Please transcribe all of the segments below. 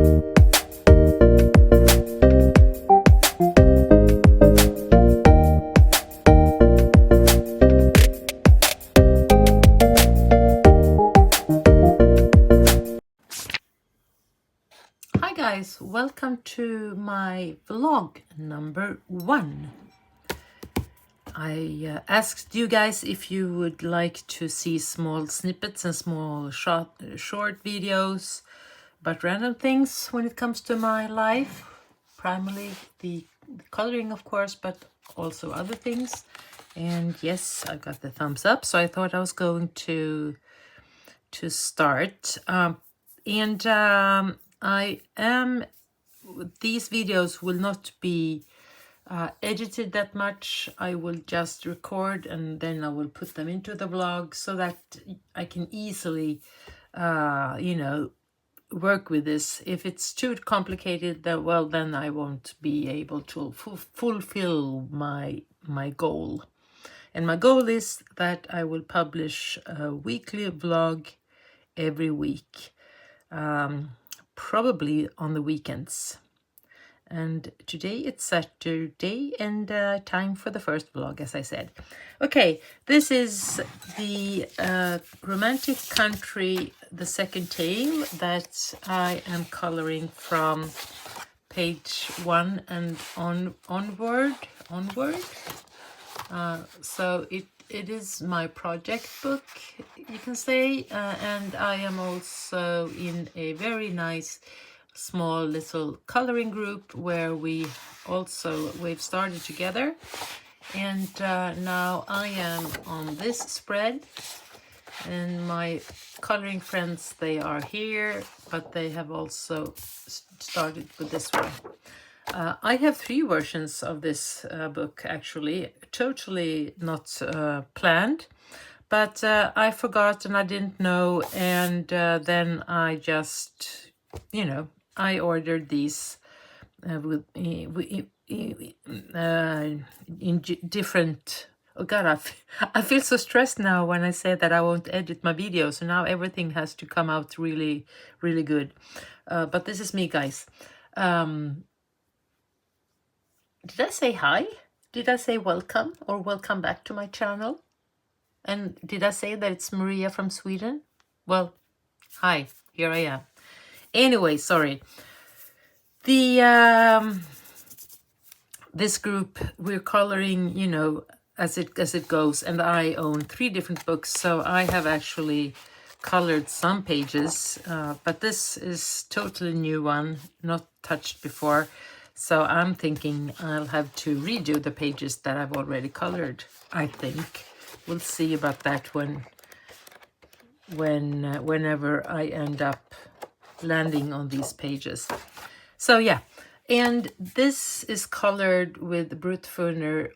Hi guys, welcome to my vlog number 1. I asked you guys if you would like to see small snippets and small short videos about random things when it comes to my life. Primarily the coloring, of course, but also other things. And yes, I got the thumbs up, so I thought I was going to start. These videos will not be edited that much. I will just record and then I will put them into the vlog so that I can easily, work with this. If it's too complicated, then I won't be able to fulfill my goal. And my goal is that I will publish a weekly vlog every week, probably on the weekends. And today it's Saturday and time for the first vlog, as I said. Okay, this is the Romantic Country, the second tale that I am coloring from page 1 and onward. So it is my project book, you can say, and I am also in a very nice small little coloring group where we've started together, and now I am on this spread, and my coloring friends, they are here, but they have also started with this one. I have 3 versions of this book, actually, totally not planned, but I forgot and I didn't know, and then I just, I ordered these in different. Oh God, I feel so stressed now when I say that I won't edit my videos, so now everything has to come out really, really good. But this is me, guys. Did I say hi? Did I say welcome or welcome back to my channel? And did I say that it's Maria from Sweden? Well, hi, here I am. Anyway, sorry. This group, we're coloring, as it goes, and I own 3 different books, so I have actually colored some pages, but this is totally new one, not touched before. So I'm thinking I'll have to redo the pages that I've already colored, I think. We'll see about that whenever I end up landing on these pages. So yeah, and this is colored with the Brutfuner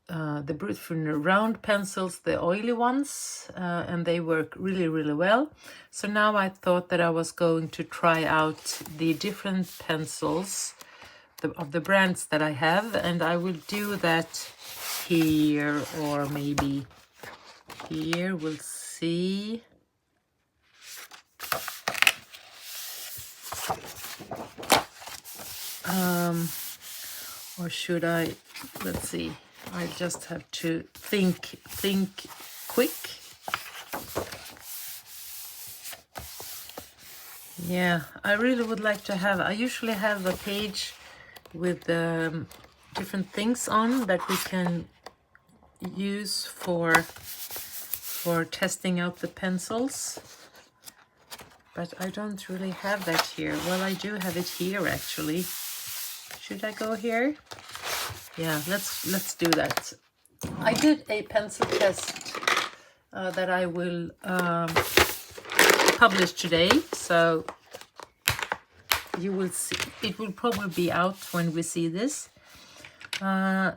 round pencils, the oily ones, and they work really, really well. So now I thought that I was going to try out the different pencils of the brands that I have, and I will do that here or maybe here. We'll see. Or should I? Let's see. I just have to think quick. Yeah, I really would like to have. I usually have a page with different things on that we can use for testing out the pencils, but I don't really have that here. Well, I do have it here, actually. Should I go here? Yeah, let's do that. I did a pencil test that I will publish today, so you will see. It will probably be out when we see this, yeah,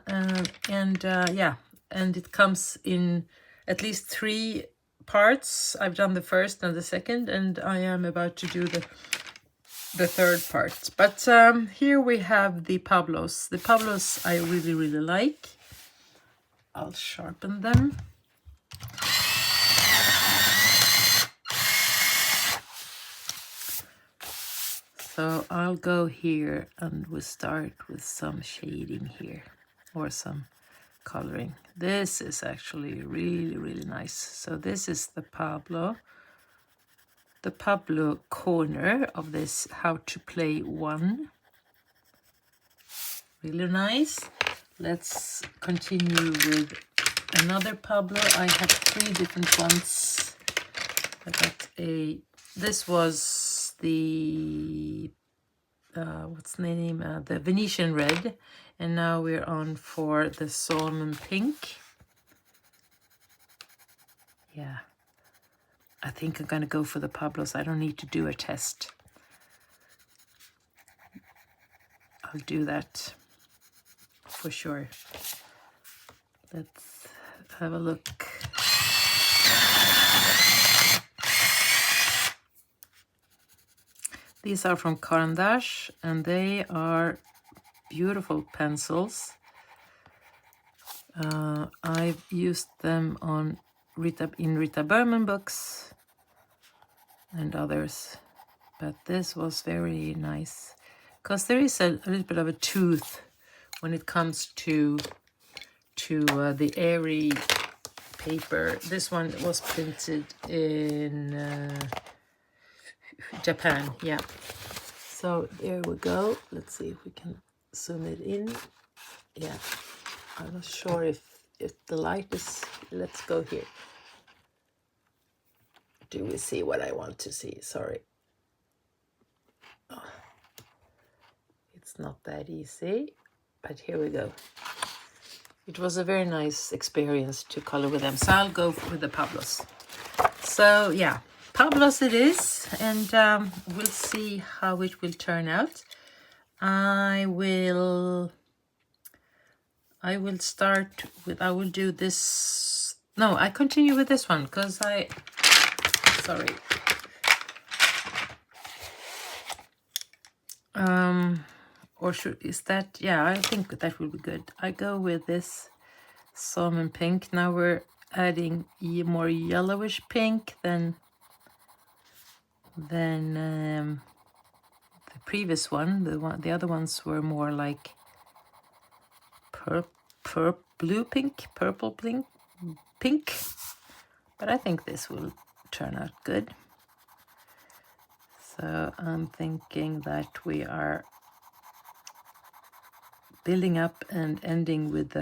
and it comes in at least 3 parts. I've done the first and the second, and I am about to do the third part. But here we have the Pablos. The Pablos I really, really like. I'll sharpen them. So I'll go here and we'll start with some shading here or some coloring. This is actually really, really nice. So this is the Pablo corner of this How to Play 1. Really nice. Let's continue with another Pablo. I have 3 different ones. I got this was the what's the name? The Venetian Red, and now we're on for the Salmon Pink. Yeah, I think I'm gonna go for the Pablos. I don't need to do a test. I'll do that for sure. Let's have a look. These are from Caran d'Ache, and they are beautiful pencils. I've used them on Rita Berman books and others, but this was very nice because there is a little bit of a tooth when it comes to the airy paper. This one was printed in Japan, yeah. So there we go. Let's see if we can zoom it in. Yeah, I'm not sure if the light is. Let's go here. Do we see what I want to see? Sorry. Oh, it's not that easy, but here we go. It was a very nice experience to color with them. So I'll go with the Pablos. So yeah, Pablos it is, and we'll see how it will turn out. I will start with, I will do this. No, I continue with this one because sorry. Or is that, yeah, I think that will be good. I go with this Salmon Pink. Now we're adding more yellowish pink than the previous one. The other ones were more like purple pink. But I think this will turn out good. So I'm thinking that we are building up and ending with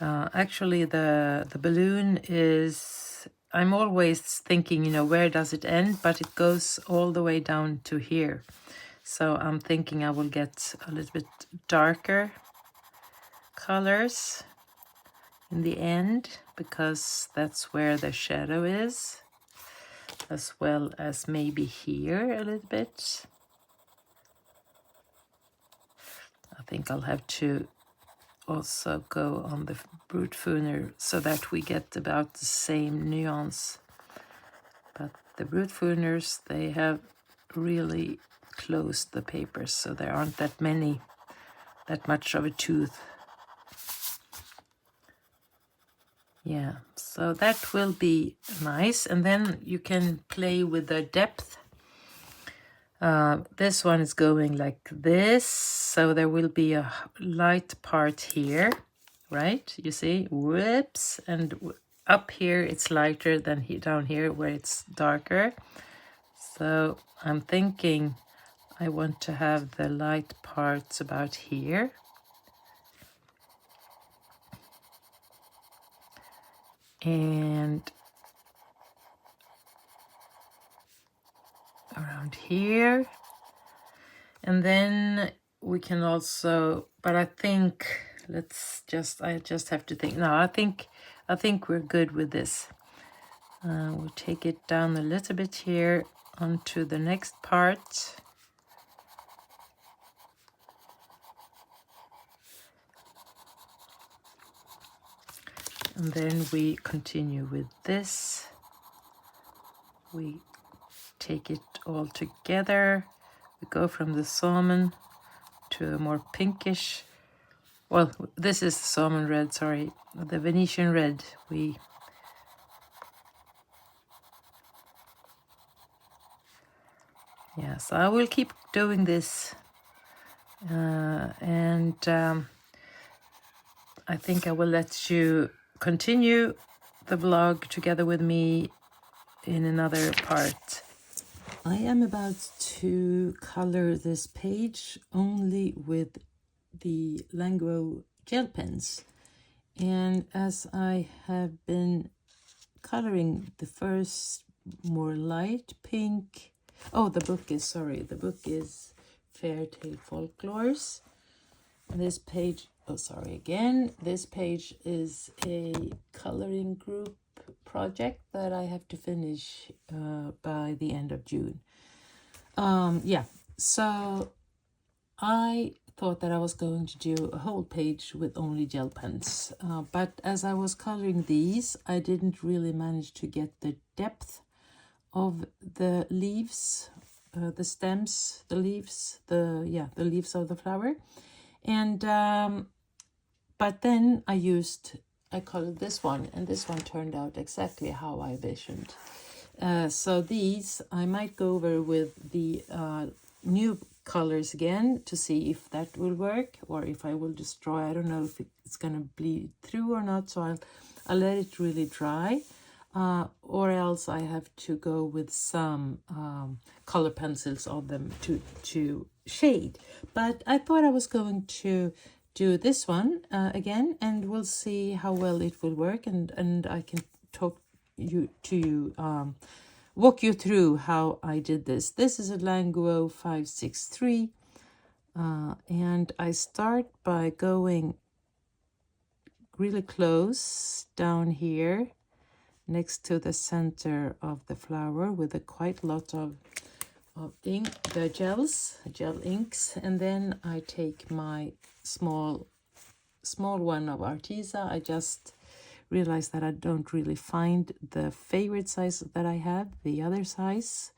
actually the balloon is, I'm always thinking, where does it end? But it goes all the way down to here. So I'm thinking I will get a little bit darker colors in the end, because that's where the shadow is, as well as maybe here a little bit. I think I'll have to also go on the Brut Funer so that we get about the same nuance. But the Brut Funers, they have really closed the papers, so there aren't that much of a tooth. Yeah, so that will be nice. And then you can play with the depth. This one is going like this, so there will be a light part here, right? You see, whoops, and up here it's lighter than down here where it's darker. So I'm thinking I want to have the light parts about here. And around here. And then we can also, but I think I just have to think. No, I think we're good with this. We'll take it down a little bit here onto the next part. And then we continue with this. We take it all together. We go from the salmon to a more pinkish. Well, this is the salmon red, sorry. The Venetian red. Yeah, so I will keep doing this, and I think I will let you continue the vlog together with me in another part. I am about to color this page only with the Languo gel pens, and as I have been coloring the first more light pink, the book is Fairytale Folklores. This page, this page is a coloring group project that I have to finish by the end of June. So I thought that I was going to do a whole page with only gel pens, but as I was coloring these, I didn't really manage to get the depth of the leaves, the stems, the leaves, the leaves of the flower. And but then I colored this one, and this one turned out exactly how I visioned. So these I might go over with the new colors again to see if that will work, or if I will destroy. I don't know if it's gonna bleed through or not, so I'll let it really dry, or else I have to go with some color pencils on them to shade. But I thought I was going to do this one again, and we'll see how well it will work, and I can walk you through how I did this. This is a Languo 563, and I start by going really close down here next to the center of the flower with a quite lot of ink, the gel inks, and then I take my small one of Arteza. I just realized that I don't really find the favorite size that I have, the other size.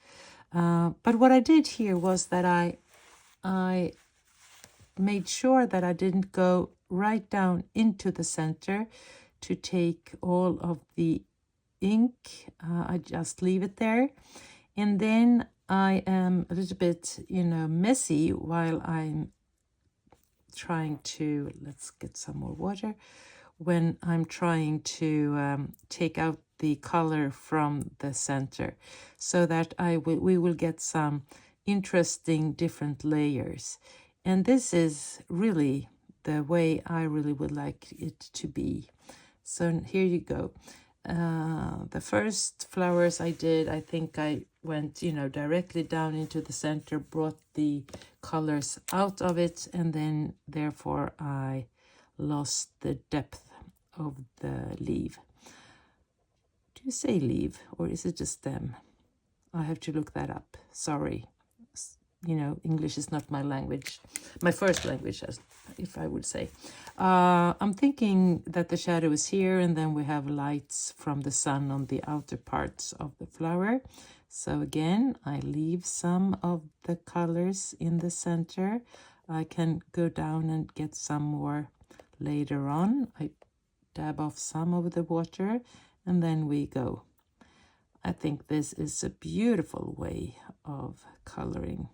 But what I did here was that I made sure that I didn't go right down into the center to take all of the ink. I just leave it there. And then I am a little bit, messy while I'm trying to, let's get some more water, when I'm trying to take out the color from the center, so that we will get some interesting different layers. And this is really the way I really would like it to be. So here you go. The first flowers I did, I think I went, directly down into the center, brought the colors out of it, and then therefore I lost the depth of the leaf. Do you say leaf, or is it just stem? I have to look that up. Sorry. English is not my language, my first language, as if I would say. I'm thinking that the shadow is here, and then we have lights from the sun on the outer parts of the flower. So again, I leave some of the colors in the center. I can go down and get some more later on. I dab off some of the water, and then we go. I think this is a beautiful way of coloring.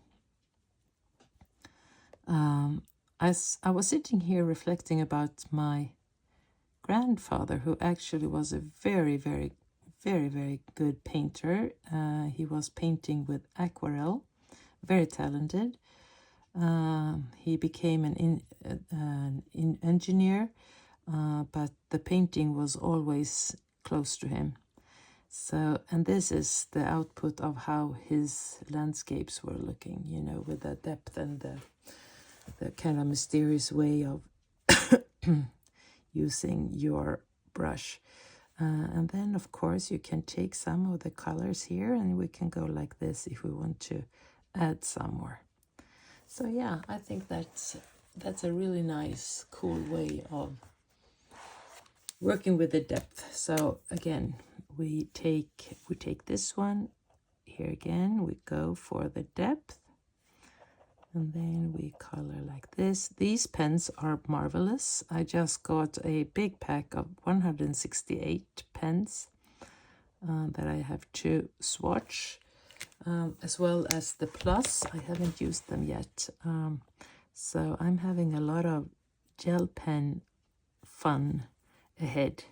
As I was sitting here reflecting about my grandfather, who actually was a very, very, very, very good painter. He was painting with aquarelle, very talented. He became an engineer, but the painting was always close to him. So, and this is the output of how his landscapes were looking, with the depth and the kind of mysterious way of using your brush. And then, of course, you can take some of the colors here, and we can go like this if we want to add some more. So yeah, I think that's a really nice, cool way of working with the depth. So again, we take this one here again. We go for the depth, and then we color like this. These pens are marvelous. I just got a big pack of 168 pens that I have to swatch. as well as the Plus. I haven't used them yet. So I'm having a lot of gel pen fun ahead.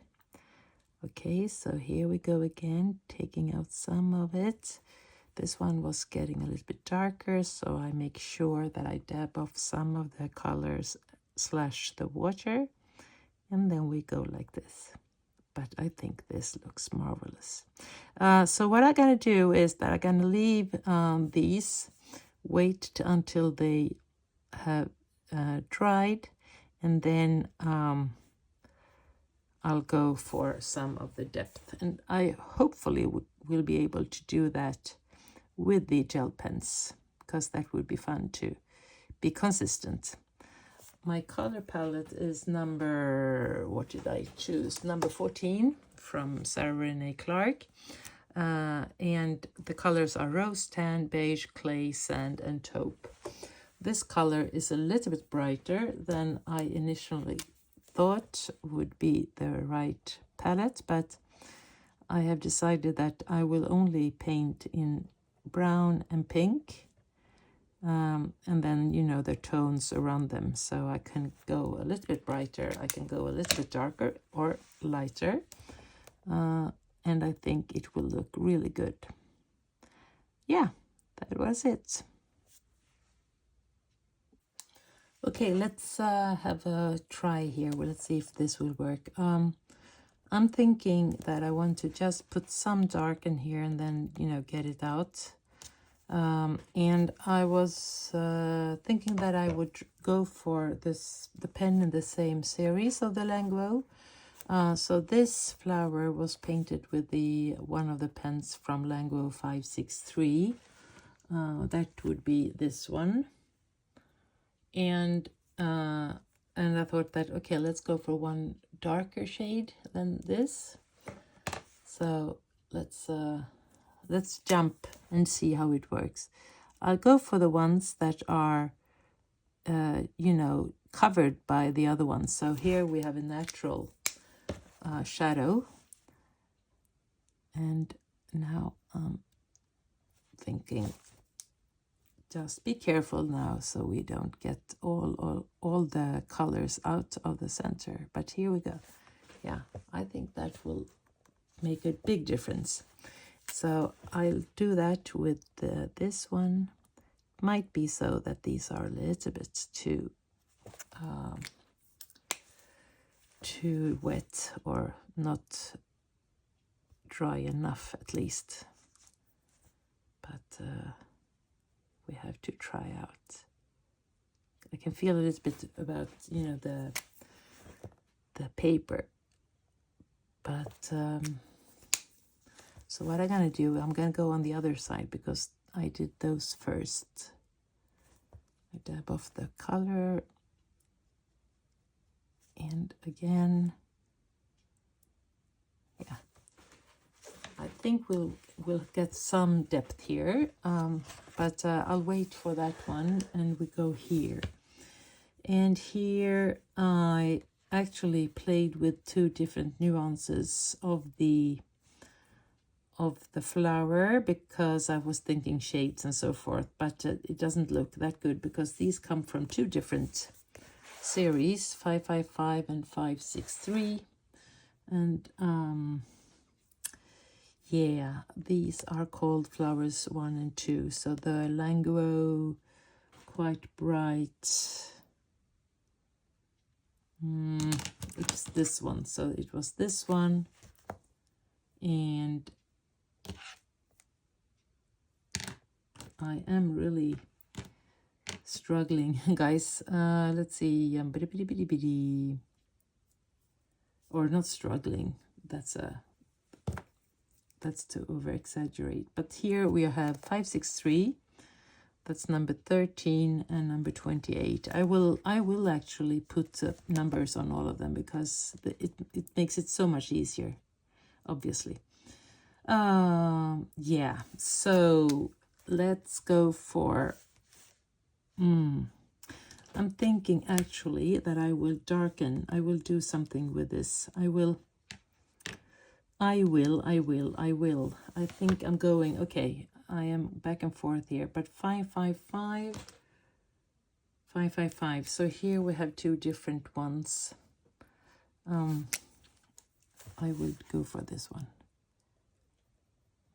Okay, so here we go again, taking out some of it. This one was getting a little bit darker, so I make sure that I dab off some of the colors / the water, and then we go like this. But I think this looks marvelous. So what I'm going to do is that I'm going to leave these, wait until they have dried, and then I'll go for some of the depth. And I hopefully will be able to do that with the gel pens, because that would be fun to be consistent. My color palette is number, what did I choose? Number 14 from Sarah Renee Clark. And the colors are rose, tan, beige, clay, sand, and taupe. This color is a little bit brighter than I initially thought would be the right palette, but I have decided that I will only paint in brown and pink, and then, you know, the tones around them. So I can go a little bit brighter, I can go a little bit darker or lighter, and I think it will look really good. Yeah, that was it. Okay, let's have a try here. Well, let's see if this will work. I'm thinking that I want to just put some dark in here and then, you know, get it out. And I was thinking that I would go for the pen in the same series of the Languo. So this flower was painted with one of the pens from Languo 563. That would be this one. And I thought that, okay, let's go for one darker shade than this. So let's jump and see how it works. I'll go for the ones that are, you know, covered by the other ones. So here we have a natural shadow. And now I'm thinking, just be careful now so we don't get all the colors out of the center. But here we go. Yeah, I think that will make a big difference. So I'll do that with this one. Might be so that these are a little bit too wet, or not dry enough at least. But we have to try out. I can feel a little bit about, you know, the paper. But so what I'm gonna do, I'm gonna go on the other side because I did those first. I dab off the color, and again, yeah, I think we'll get some depth here, but I'll wait for that one, and we go here. And here I actually played with two different nuances of the flower, because I was thinking shades and so forth, but it doesn't look that good because these come from two different series, 555 and 563. And yeah, these are called flowers 1 and 2. So the Languo, quite bright. It's this one. So it was this one, and I am really struggling, guys. Let's see, or not struggling. That's to over exaggerate. But here we have 563. That's number 13 and number 28. I will actually put numbers on all of them because it makes it so much easier, obviously. Yeah, so let's go for I'm thinking actually that I will darken. I will do something with this. I think I'm going, okay, I am back and forth here, but 555, 555. So here we have two different ones. I would go for this one.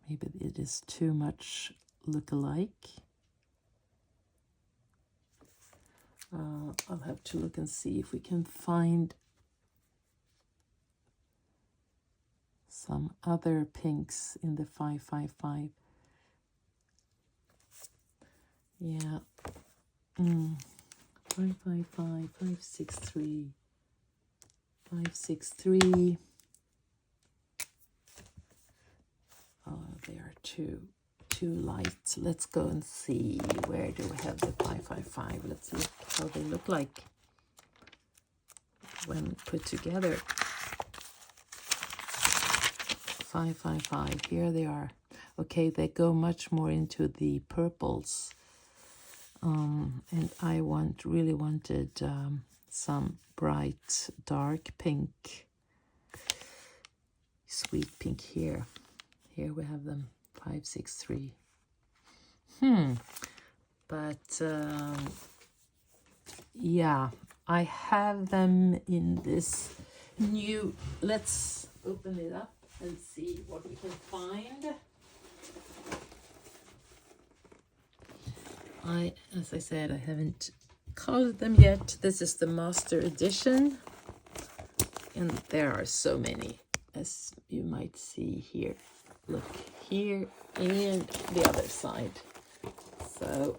Maybe it is too much look-alike. I'll have to look and see if we can find some other pinks in the 555. Yeah. 555, 563, 563. They are too light. Let's go and see, where do we have the 555. Let's look how they look like when put together. 555, here they are. Okay, they go much more into the purples, and I really wanted some bright dark pink, sweet pink here. Here we have them, 563. But yeah, I have them in this new. Let's open it up and see what we can find. As I said, I haven't colored them yet. This is the Master Edition, and there are so many, as you might see here. Look here and the other side. So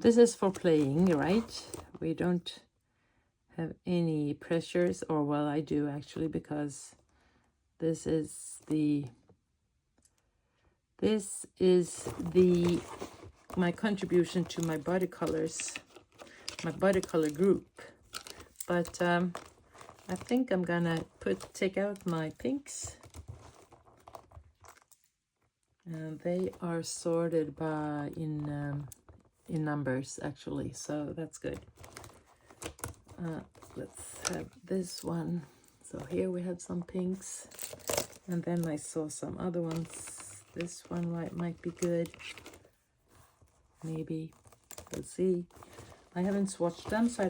this is for playing, right? We don't have any pressures, or well, I do actually, because this is my contribution to my body colors, my body color group. But I think I'm gonna take out my pinks, and they are sorted by in numbers actually, so that's good. Let's have this one. So here we have some pinks, and then I saw some other ones. This one might be good, maybe. We'll see. I haven't swatched them, so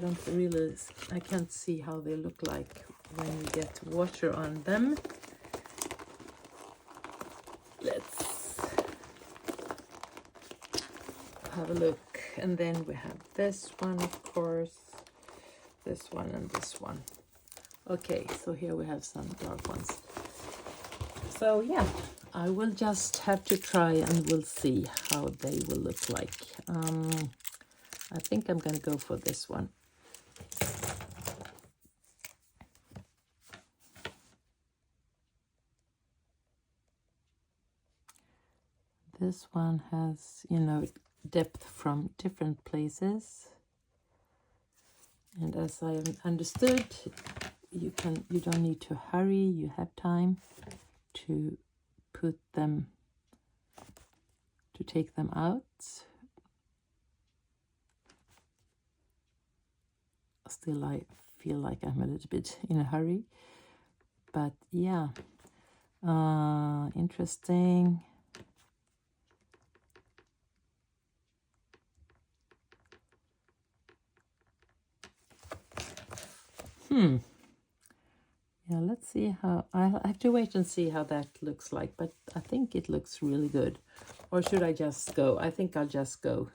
I can't see how they look like when you get water on them. Let's have a look. And then we have this one, of course, this one and this one. Okay, so here we have some dark ones. So yeah, I will just have to try, and we'll see how they will look like. I think I'm going to go for this one. This one has, depth from different places. And as I understood, you don't need to hurry. You have time to take them out. Still, I feel like I'm a little bit in a hurry, but yeah, interesting. Yeah, let's see how. I'll have to wait and see how that looks like, but I think it looks really good. Or should I just go? I think I'll just go.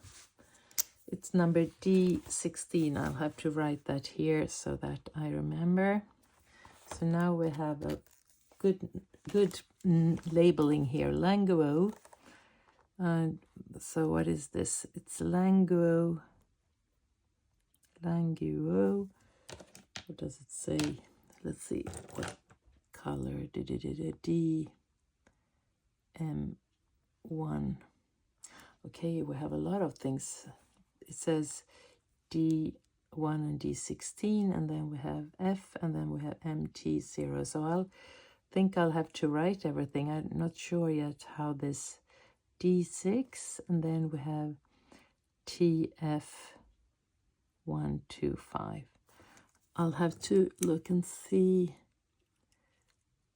It's number D16. I'll have to write that here so that I remember. So now we have a good labeling here. Languo. So what is this? It's Languo. What does it say? Let's see what color. DM1. Okay, we have a lot of things. It says D1 and D16, and then we have F, and then we have MT0. So I'll have to write everything. I'm not sure yet how this D6, and then we have TF125. I'll have to look and see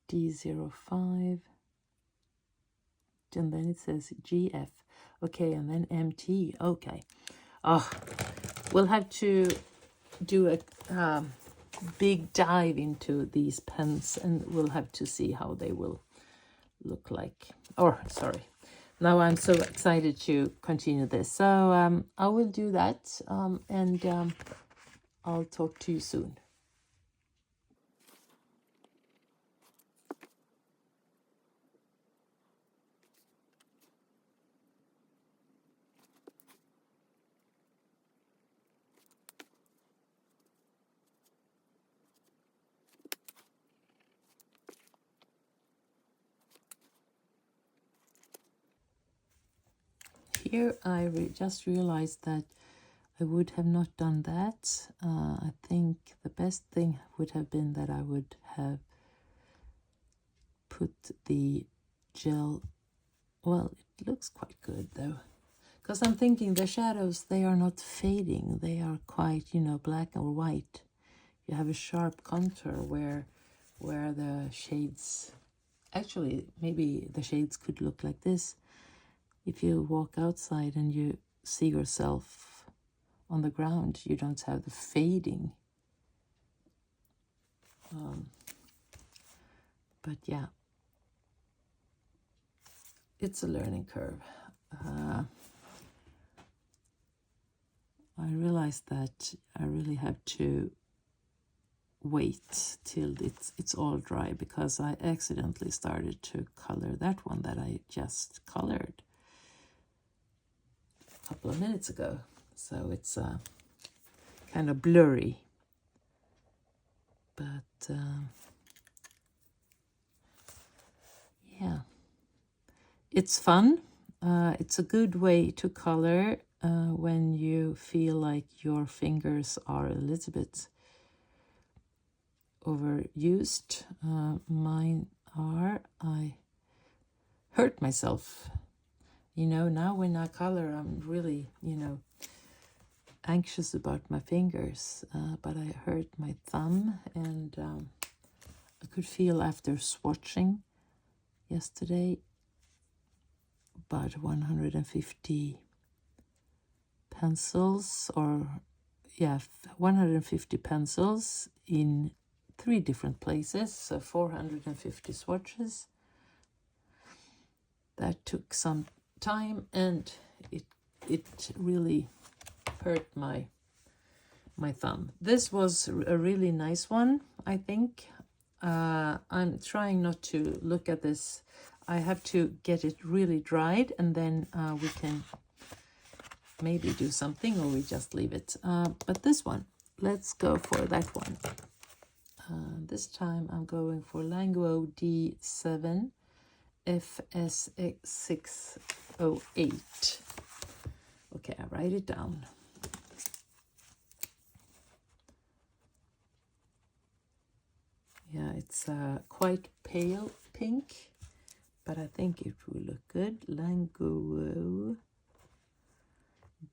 D05, and then it says GF. Okay, and then MT. Okay. Oh, we'll have to do a big dive into these pens, and we'll have to see how they will look like. Or, sorry. Now I'm so excited to continue this. So I will do that, and I'll talk to you soon. Here I just realized that I would have not done that. I think the best thing would have been that I would have put the gel. Well, it looks quite good though, because I'm thinking the shadows, they are not fading. They are quite, you know, black or white. You have a sharp contour where the shades, actually maybe the shades could look like this. If you walk outside and you see yourself on the ground, you don't have the fading. But yeah, it's a learning curve. I realized that I really have to wait till it's all dry, because I accidentally started to color that one that I just colored a couple of minutes ago. So it's kind of blurry. But yeah, it's fun. It's a good way to color when you feel like your fingers are a little bit overused. Mine are. I hurt myself. You know, now when I color, I'm really, you know, anxious about my fingers. But I hurt my thumb, and I could feel after swatching yesterday about 150 pencils, or yeah, 150 pencils in 3 different places, so 450 swatches. That took some time, and it really hurt my thumb. This was a really nice one, I think. I'm trying not to look at this. I have to get it really dried, and then we can maybe do something, or we just leave it. But this one, let's go for that one. This time I'm going for Languo D7 FS608. Okay, I write it down. Yeah, it's quite pale pink, but I think it will look good. Languo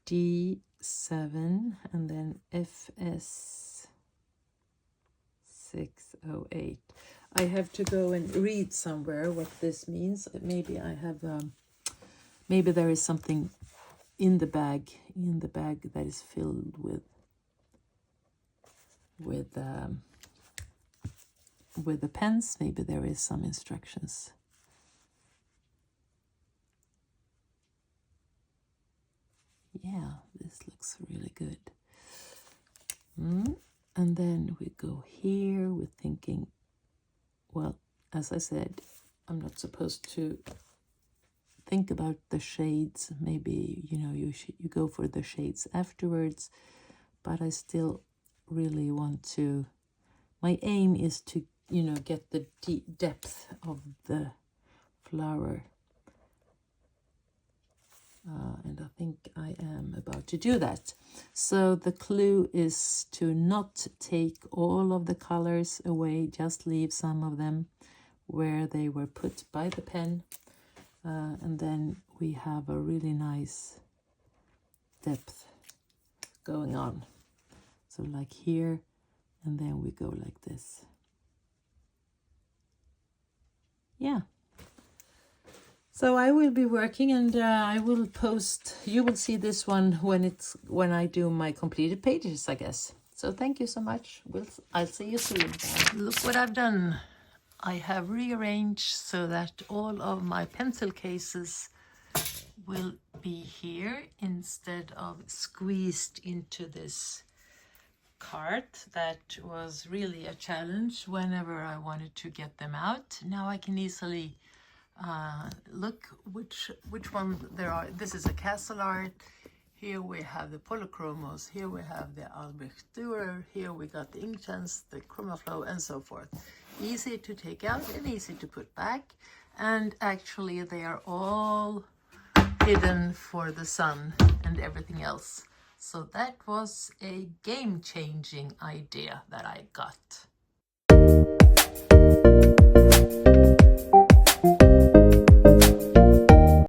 D7 and then FS608. I have to go and read somewhere what this means. Maybe I have, maybe there is something in the bag that is filled with the pens. Maybe there is some instructions. Yeah, this looks really good. And then we go here. We're thinking, well, as I said, I'm not supposed to think about the shades. Maybe, you know, you go for the shades afterwards, but I still really want to, my aim is to, you know, get the depth of the flower. And I think I am about to do that. So the clue is to not take all of the colors away, just leave some of them where they were put by the pen. And then we have a really nice depth going on. So like here, and then we go like this. yeah. So I will be working, and I will post. You will see this one when I do my completed pages, I guess. So thank you so much. I'll see you soon. Look what I've done. I have rearranged so that all of my pencil cases will be here instead of squeezed into this cart. That was really a challenge whenever I wanted to get them out. Now I can easily look which one there are. This is a Castle Art. Here we have the Polychromos. Here we have the Albrecht Dürer. Here we got the Inkchance, the Chromaflow, and so forth. Easy to take out and easy to put back. And actually they are all hidden for the sun and everything else. So that was a game-changing idea that I got.